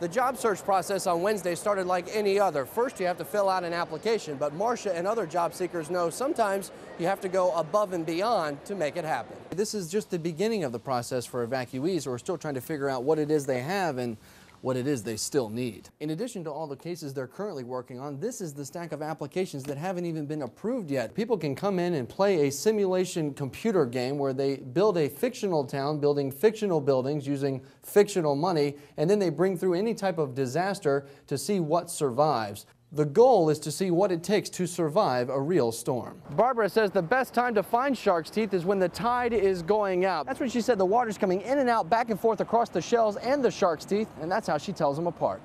The job search process on Wednesday started like any other. First, you have to fill out an application, but Marcia and other job seekers know sometimes you have to go above and beyond to make it happen. This is just the beginning of the process for evacuees who are still trying to figure out what it is they have and what it is they still need. In addition to all the cases they're currently working on, this is the stack of applications that haven't even been approved yet. People can come in and play a simulation computer game where they build a fictional town, building fictional buildings using fictional money, and then they bring through any type of disaster to see what survives. The goal is to see what it takes to survive a real storm. Barbara says the best time to find shark's teeth is when the tide is going out. That's when she said the water's coming in and out, back and forth across the shells and the shark's teeth, and that's how she tells them apart.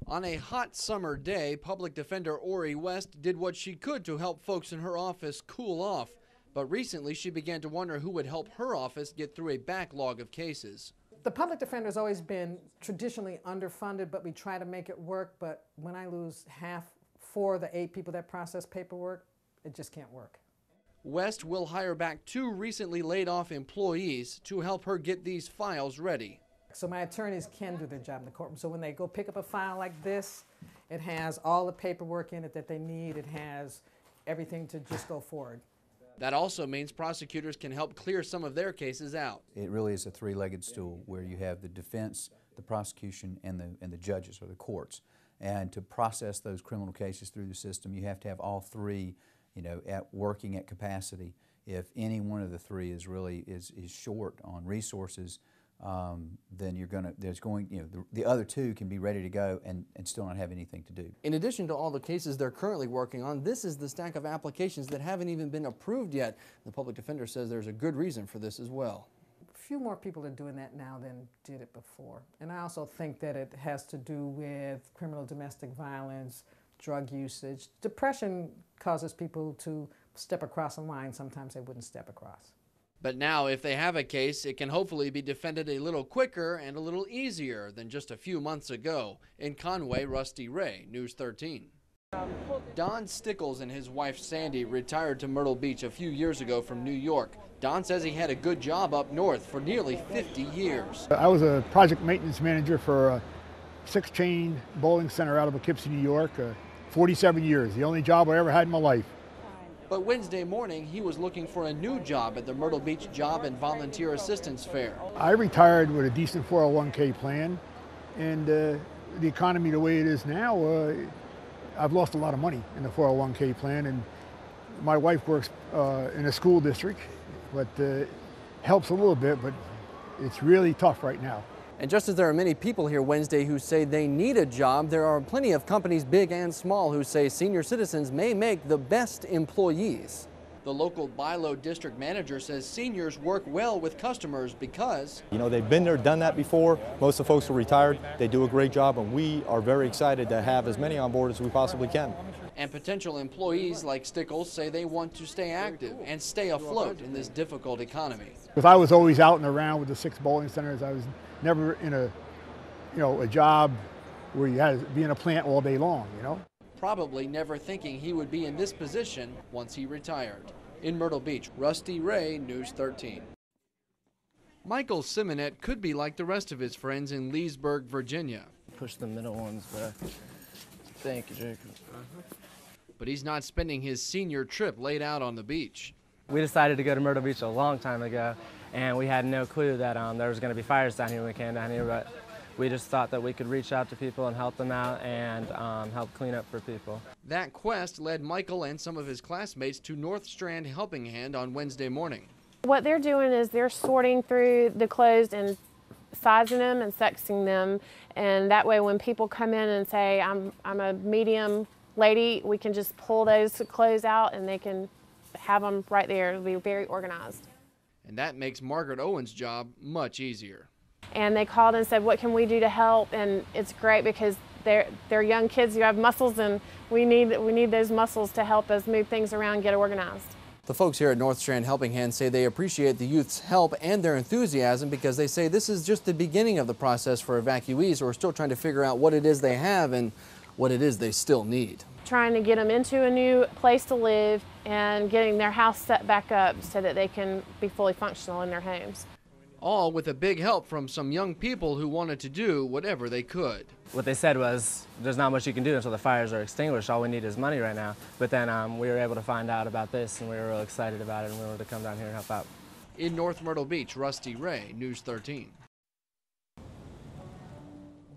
On a hot summer day, Public Defender Ori West did what she could to help folks in her office cool off. But recently she began to wonder who would help her office get through a backlog of cases. The public defender has always been traditionally underfunded, but we try to make it work. But when I lose four of the 8 people that process paperwork, it just can't work. West will hire back 2 recently laid off employees to help her get these files ready. So my attorneys can do their job in the courtroom. So when they go pick up a file like this, it has all the paperwork in it that they need. It has everything to just go forward. That also means prosecutors can help clear some of their cases out. It really is a 3-legged stool where you have the defense, the prosecution, and the judges or the courts. And to process those criminal cases through the system, you have to have all 3, working at capacity. If any one of the 3 is really is short on resources, then the other 2 can be ready to go and still not have anything to do. In addition to all the cases they're currently working on, this is the stack of applications that haven't even been approved yet. The public defender says there's a good reason for this as well. A few more people are doing that now than did it before. And I also think that it has to do with criminal domestic violence, drug usage. Depression causes people to step across a line sometimes they wouldn't step across. But now, if they have a case, it can hopefully be defended a little quicker and a little easier than just a few months ago. In Conway, Rusty Ray, News 13. Don Stickles and his wife Sandy retired to Myrtle Beach a few years ago from New York. Don says he had a good job up north for nearly 50 years. I was a project maintenance manager for a 6-chain bowling center out of Poughkeepsie, New York, 47 years, the only job I ever had in my life. But Wednesday morning, he was looking for a new job at the Myrtle Beach Job and Volunteer Assistance Fair. I retired with a decent 401k plan, and the economy the way it is now, I've lost a lot of money in the 401k plan, and my wife works in a school district, but helps a little bit, but it's really tough right now. And just as there are many people here Wednesday who say they need a job, there are plenty of companies, big and small, who say senior citizens may make the best employees. The local Bilo district manager says seniors work well with customers because they've been there, done that before. Most of the folks are retired. They do a great job, and we are very excited to have as many on board as we possibly can. And potential employees like Stickles say they want to stay active and stay afloat in this difficult economy. Because I was always out and around with the 6 bowling centers. I was never in a job where you had to be in a plant all day long, Probably never thinking he would be in this position once he retired. In Myrtle Beach, Rusty Ray, News 13. Michael Simonet could be like the rest of his friends in Leesburg, Virginia. Push the middle ones back. Thank you, Jacob. But he's not spending his senior trip laid out on the beach. We decided to go to Myrtle Beach a long time ago, and we had no clue that there was going to be fires down here when we came down here, but we just thought that we could reach out to people and help them out and help clean up for people. That quest led Michael and some of his classmates to North Strand Helping Hand on Wednesday morning. What they're doing is they're sorting through the clothes and sizing them and sexing them, and that way when people come in and say, I'm a medium lady, we can just pull those clothes out and they can have them right there. It'll be very organized. And that makes Margaret Owen's job much easier. And they called and said, what can we do to help? And it's great because they're young kids who have muscles, and we need those muscles to help us move things around and get organized. The folks here at North Strand Helping Hand say they appreciate the youth's help and their enthusiasm because they say this is just the beginning of the process for evacuees who are still trying to figure out what it is they have and what it is they still need. Trying to get them into a new place to live and getting their house set back up so that they can be fully functional in their homes. all with a big help from some young people who wanted to do whatever they could. What they said was, there's not much you can do until the fires are extinguished. All we need is money right now. But then we were able to find out about this, and we were real excited about it, and we wanted to come down here and help out. In North Myrtle Beach, Rusty Ray, News 13.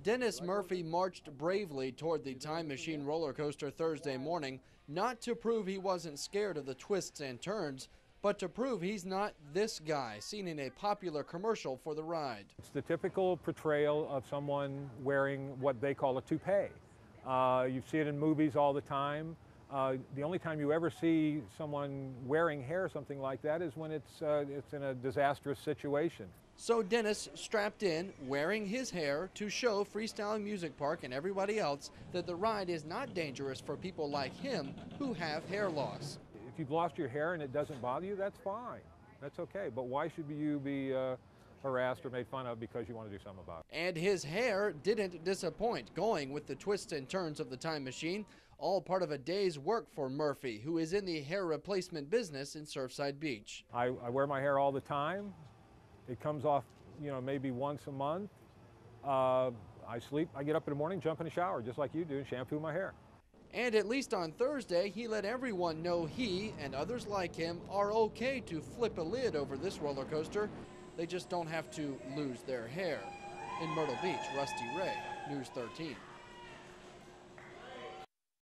Dennis Murphy marched bravely toward the Time Machine roller coaster Thursday morning, not to prove he wasn't scared of the twists and turns, but to prove he's not this guy seen in a popular commercial for the ride. It's the typical portrayal of someone wearing what they call a toupee. You see it in movies all the time. The only time you ever see someone wearing hair, something like that, is when it's in a disastrous situation. So Dennis strapped in, wearing his hair, to show Freestyle Music Park and everybody else that the ride is not dangerous for people like him who have hair loss. If you've lost your hair and it doesn't bother you, that's fine. That's okay. But why should you be harassed or made fun of because you want to do something about it? And his hair didn't disappoint, going with the twists and turns of the Time Machine, all part of a day's work for Murphy, who is in the hair replacement business in Surfside Beach. I wear my hair all the time. It comes off, maybe once a month. I get up in the morning, jump in the shower, just like you do, and shampoo my hair. And at least on Thursday, he let everyone know he and others like him are okay to flip a lid over this roller coaster. They just don't have to lose their hair. In Myrtle Beach, Rusty Ray, News 13.